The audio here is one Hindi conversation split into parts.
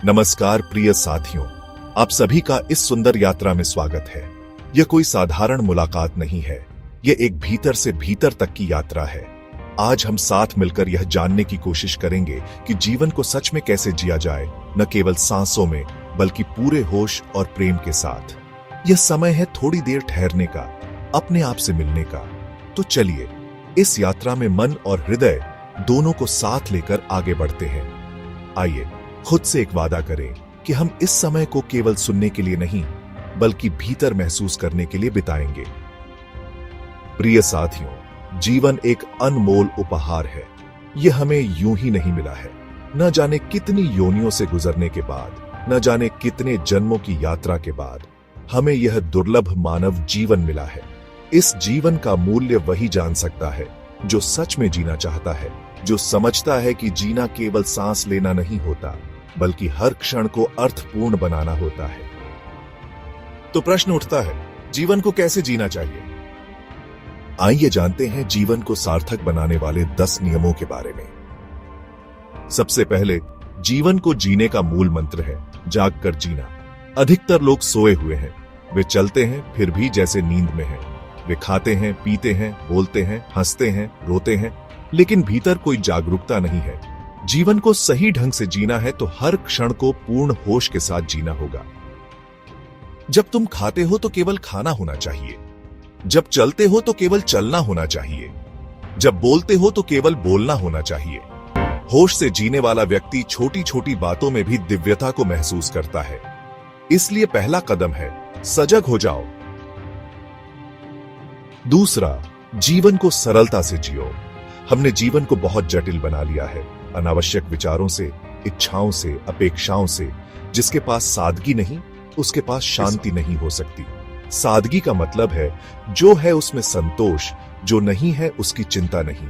नमस्कार प्रिय साथियों, आप सभी का इस सुंदर यात्रा में स्वागत है। यह कोई साधारण मुलाकात नहीं है, यह एक भीतर से भीतर तक की यात्रा है। आज हम साथ मिलकर यह जानने की कोशिश करेंगे कि जीवन को सच में कैसे जिया जाए, न केवल सांसों में बल्कि पूरे होश और प्रेम के साथ। यह समय है थोड़ी देर ठहरने का, अपने आप से मिलने का। तो चलिए इस यात्रा में मन और हृदय दोनों को साथ लेकर आगे बढ़ते हैं। आइए खुद से एक वादा करें कि हम इस समय को केवल सुनने के लिए नहीं बल्कि भीतर महसूस करने के लिए बिताएंगे। प्रिय साथियों, जीवन एक अनमोल उपहार है। यह हमें यूं ही नहीं मिला है। न जाने कितनी योनियों से गुजरने के बाद, न जाने कितने जन्मों की यात्रा के बाद हमें यह दुर्लभ मानव जीवन मिला है। इस जीवन का मूल्य वही जान सकता है जो सच में जीना चाहता है, जो समझता है कि जीना केवल सांस लेना नहीं होता बल्कि हर क्षण को अर्थपूर्ण बनाना होता है। तो प्रश्न उठता है, जीवन को कैसे जीना चाहिए? आइए जानते हैं जीवन को सार्थक बनाने वाले 10 नियमों के बारे में। सबसे पहले, जीवन को जीने का मूल मंत्र है जाग कर जीना। अधिकतर लोग सोए हुए हैं। वे चलते हैं फिर भी जैसे नींद में हैं। वे खाते हैं, पीते हैं, बोलते हैं, हंसते हैं, रोते हैं, लेकिन भीतर कोई जागरूकता नहीं है। जीवन को सही ढंग से जीना है तो हर क्षण को पूर्ण होश के साथ जीना होगा। जब तुम खाते हो तो केवल खाना होना चाहिए। जब चलते हो तो केवल चलना होना चाहिए। जब बोलते हो तो केवल बोलना होना चाहिए। होश से जीने वाला व्यक्ति छोटी छोटी बातों में भी दिव्यता को महसूस करता है। इसलिए पहला कदम है सजग हो जाओ। दूसरा, जीवन को सरलता से जियो। हमने जीवन को बहुत जटिल बना लिया है, अनावश्यक विचारों से, इच्छाओं से, अपेक्षाओं से। जिसके पास सादगी नहीं, उसके पास शांति नहीं हो सकती। सादगी का मतलब है जो है उसमें संतोष, जो नहीं है उसकी चिंता नहीं,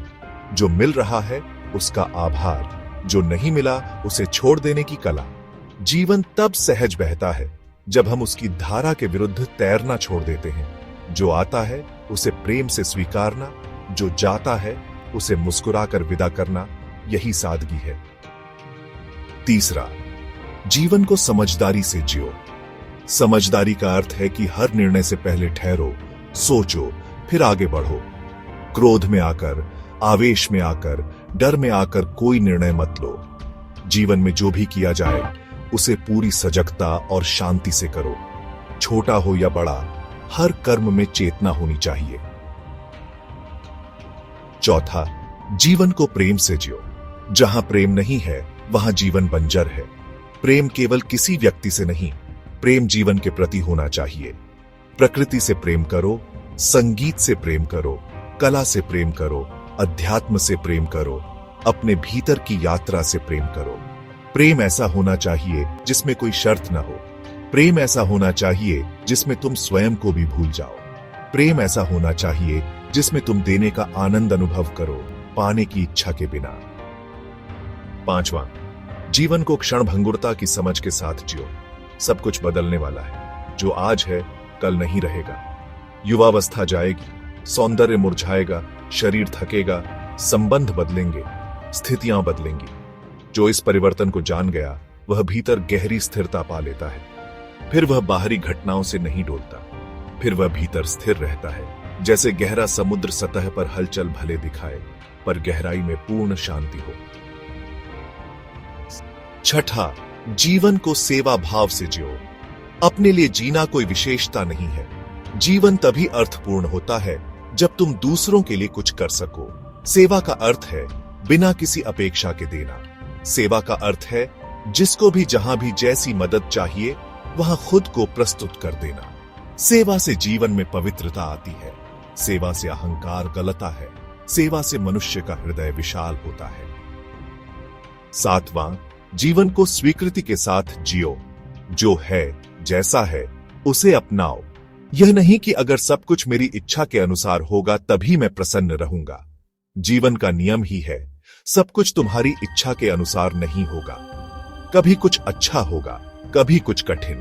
जो मिल रहा है उसका आभार, जो नहीं मिला उसे छोड़ देने की कला। जीवन तब सहज बहता है जब हम उसकी धारा के विरुद्ध तैरना छोड़ देते हैं। जो आता है उसे प्रेम से स्वीकारना, जो जाता है उसे मुस्कुराकर विदा करना, यही सादगी है। तीसरा, जीवन को समझदारी से जियो। समझदारी का अर्थ है कि हर निर्णय से पहले ठहरो, सोचो, फिर आगे बढ़ो। क्रोध में आकर, आवेश में आकर, डर में आकर कोई निर्णय मत लो। जीवन में जो भी किया जाए उसे पूरी सजगता और शांति से करो। छोटा हो या बड़ा, हर कर्म में चेतना होनी चाहिए। चौथा, जीवन को प्रेम से जियो। जहां प्रेम नहीं है वहां जीवन बंजर है। प्रेम केवल किसी व्यक्ति से नहीं, प्रेम जीवन के प्रति होना चाहिए। प्रकृति से प्रेम करो, संगीत से प्रेम करो, कला से प्रेम करो, अध्यात्म से प्रेम करो, अपने भीतर की यात्रा से प्रेम करो। प्रेम ऐसा होना चाहिए जिसमें कोई शर्त न हो। प्रेम ऐसा होना चाहिए जिसमें तुम स्वयं को भी भूल जाओ। प्रेम ऐसा होना चाहिए जिसमें तुम देने का आनंद अनुभव करो, पाने की इच्छा के बिना। पांचवा, जीवन को क्षणभंगुरता की समझ के साथ जियो। सब कुछ बदलने वाला है। जो आज है कल नहीं रहेगा। युवावस्था जाएगी, सौंदर्य मुरझाएगा, शरीर थकेगा, संबंध बदलेंगे, स्थितियां बदलेंगी। जो इस परिवर्तन को जान गया वह भीतर गहरी स्थिरता पा लेता है। फिर वह बाहरी घटनाओं से नहीं डोलता, फिर वह भीतर स्थिर रहता है। जैसे गहरा समुद्र सतह पर हलचल भले दिखाए पर गहराई में पूर्ण शांति हो। छठा, जीवन को सेवा भाव से जियो। अपने लिए जीना कोई विशेषता नहीं है। जीवन तभी अर्थपूर्ण होता है जब तुम दूसरों के लिए कुछ कर सको। सेवा का अर्थ है बिना किसी अपेक्षा के देना। सेवा का अर्थ है जिसको भी जहां भी जैसी मदद चाहिए वहां खुद को प्रस्तुत कर देना। सेवा से जीवन में पवित्रता आती है। सेवा से अहंकार गलता है। सेवा से मनुष्य का हृदय विशाल होता है। सातवां, जीवन को स्वीकृति के साथ जियो। जो है, जैसा है, उसे अपनाओ। यह नहीं कि अगर सब कुछ मेरी इच्छा के अनुसार होगा तभी मैं प्रसन्न रहूंगा। जीवन का नियम ही है, सब कुछ तुम्हारी इच्छा के अनुसार नहीं होगा। कभी कुछ अच्छा होगा, कभी कुछ कठिन।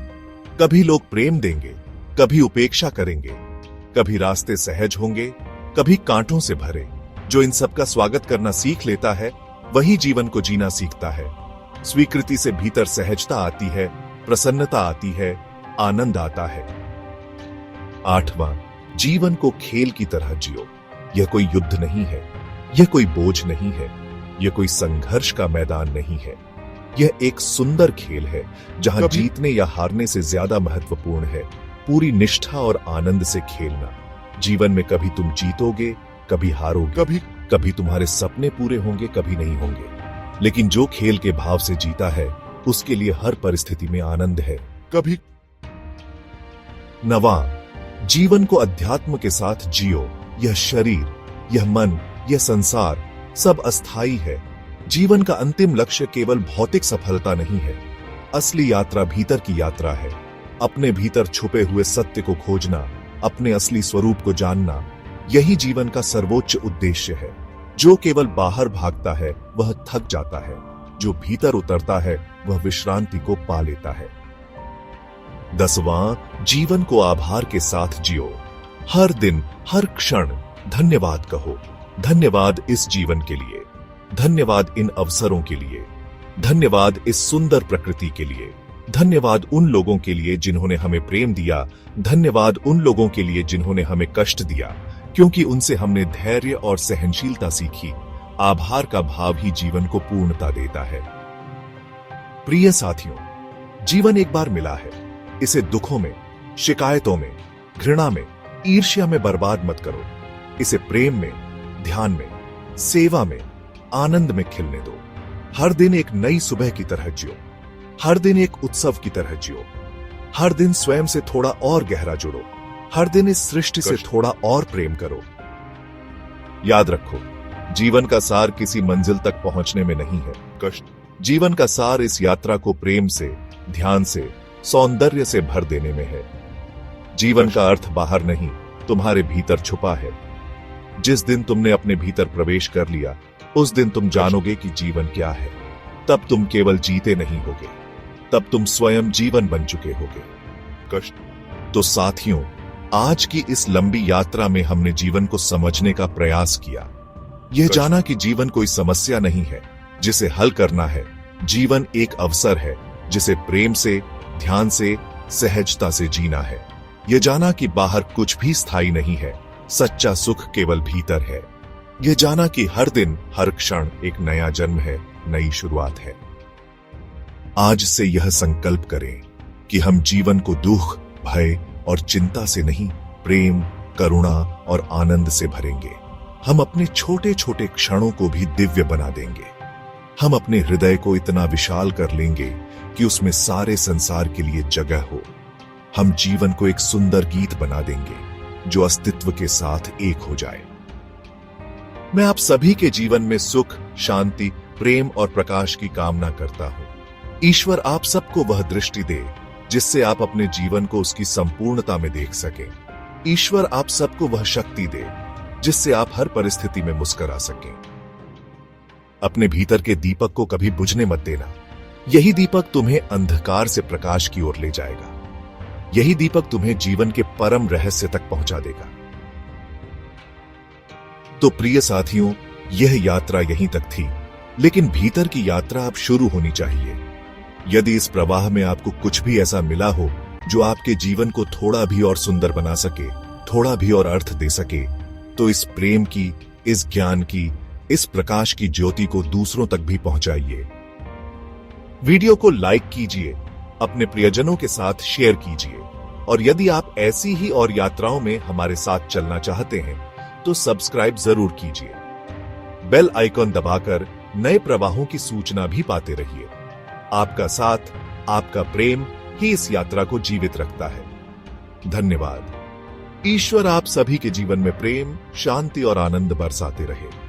कभी लोग प्रेम देंगे, कभी उपेक्षा करेंगे। कभी रास्ते सहज होंगे, कभी कांटों से भरे। जो इन सब का स्वागत करना सीख लेता है वही जीवन को जीना सीखता है। स्वीकृति से भीतर सहजता आती है, प्रसन्नता आती है, आनंद आता है। 8वां, जीवन को खेल की तरह जियो। यह कोई युद्ध नहीं है, यह कोई बोझ नहीं है, यह कोई संघर्ष का मैदान नहीं है। यह एक सुंदर खेल है जहां जीतने या हारने से ज्यादा महत्वपूर्ण है पूरी निष्ठा और आनंद से खेलना। जीवन में कभी तुम जीतोगे, कभी हारोगे, कभी तुम्हारे सपने पूरे होंगे, कभी नहीं होंगे, लेकिन जो खेल के भाव से जीता है उसके लिए हर परिस्थिति में आनंद है। 9वां, जीवन को अध्यात्म के साथ जियो। यह शरीर, यह मन, यह संसार सब अस्थाई है। जीवन का अंतिम लक्ष्य केवल भौतिक सफलता नहीं है, असली यात्रा भीतर की यात्रा है। अपने भीतर छुपे हुए सत्य को खोजना, अपने असली स्वरूप को जानना, यही जीवन का सर्वोच्च उद्देश्य है। जो केवल बाहर भागता है वह थक जाता है, जो भीतर उतरता है वह विश्रांति को पा लेता है। 10वां, जीवन को आभार के साथ जियो। हर दिन, हर क्षण धन्यवाद कहो। धन्यवाद इस जीवन के लिए, धन्यवाद इन अवसरों के लिए, धन्यवाद इस सुंदर प्रकृति के लिए, धन्यवाद उन लोगों के लिए जिन्होंने हमें प्रेम दिया, धन्यवाद उन लोगों के लिए जिन्होंने हमें कष्ट दिया, क्योंकि उनसे हमने धैर्य और सहनशीलता सीखी। आभार का भाव ही जीवन को पूर्णता देता है। प्रिय साथियों, जीवन एक बार मिला है, इसे दुखों में, शिकायतों में, घृणा में, ईर्ष्या में बर्बाद मत करो। इसे प्रेम में, ध्यान में, सेवा में, आनंद में खिलने दो। हर दिन एक नई सुबह की तरह जियो, हर दिन एक उत्सव की तरह जियो, हर दिन स्वयं से थोड़ा और गहरा जुड़ो, हर दिन इस सृष्टि से थोड़ा और प्रेम करो। याद रखो, जीवन का सार किसी मंजिल तक पहुंचने में नहीं है, जीवन का सार इस यात्रा को प्रेम से, ध्यान से, सौंदर्य से भर देने में है। जीवन का अर्थ बाहर नहीं, तुम्हारे भीतर छुपा है। जिस दिन तुमने अपने भीतर प्रवेश कर लिया, उस दिन तुम जानोगे कि जीवन क्या है। तब तुम केवल जीते नहीं होगे, तब तुम स्वयं जीवन बन चुके होगे। तो साथियों, आज की इस लंबी यात्रा में हमने जीवन को समझने का प्रयास किया। यह जाना कि जीवन कोई समस्या नहीं है जिसे हल करना है। जीवन एक अवसर है जिसे प्रेम से, ध्यान से, सहजता से जीना है। यह जाना कि बाहर कुछ भी स्थायी नहीं है, सच्चा सुख केवल भीतर है। यह जाना कि हर दिन, हर क्षण एक नया जन्म है, नई शुरुआत है। आज से यह संकल्प करें कि हम जीवन को दुख, भय और चिंता से नहीं, प्रेम, करुणा और आनंद से भरेंगे। हम अपने छोटे छोटे क्षणों को भी दिव्य बना देंगे। हम अपने हृदय को इतना विशाल कर लेंगे कि उसमें सारे संसार के लिए जगह हो। हम जीवन को एक सुंदर गीत बना देंगे जो अस्तित्व के साथ एक हो जाए। मैं आप सभी के जीवन में सुख, शांति, प्रेम और प्रकाश की कामना करता हूं। ईश्वर आप सबको वह दृष्टि दे जिससे आप अपने जीवन को उसकी संपूर्णता में देख सकें। ईश्वर आप सबको वह शक्ति दे जिससे आप हर परिस्थिति में मुस्कुरा सकें। अपने भीतर के दीपक को कभी बुझने मत देना। यही दीपक तुम्हें अंधकार से प्रकाश की ओर ले जाएगा। यही दीपक तुम्हें जीवन के परम रहस्य तक पहुंचा देगा। तो प्रिय साथियों, यह यात्रा यहीं तक थी, लेकिन भीतर की यात्रा अब शुरू होनी चाहिए। यदि इस प्रवाह में आपको कुछ भी ऐसा मिला हो जो आपके जीवन को थोड़ा भी और सुंदर बना सके, थोड़ा भी और अर्थ दे सके, तो इस प्रेम की, इस ज्ञान की, इस प्रकाश की ज्योति को दूसरों तक भी पहुंचाइए। वीडियो को लाइक कीजिए, अपने प्रियजनों के साथ शेयर कीजिए, और यदि आप ऐसी ही और यात्राओं में हमारे साथ चलना चाहते हैं तो सब्सक्राइब जरूर कीजिए। बेल आइकॉन दबाकर नए प्रवाहों की सूचना भी पाते रहिए। आपका साथ, आपका प्रेम ही इस यात्रा को जीवित रखता है। धन्यवाद। ईश्वर आप सभी के जीवन में प्रेम, शांति और आनंद बरसाते रहे।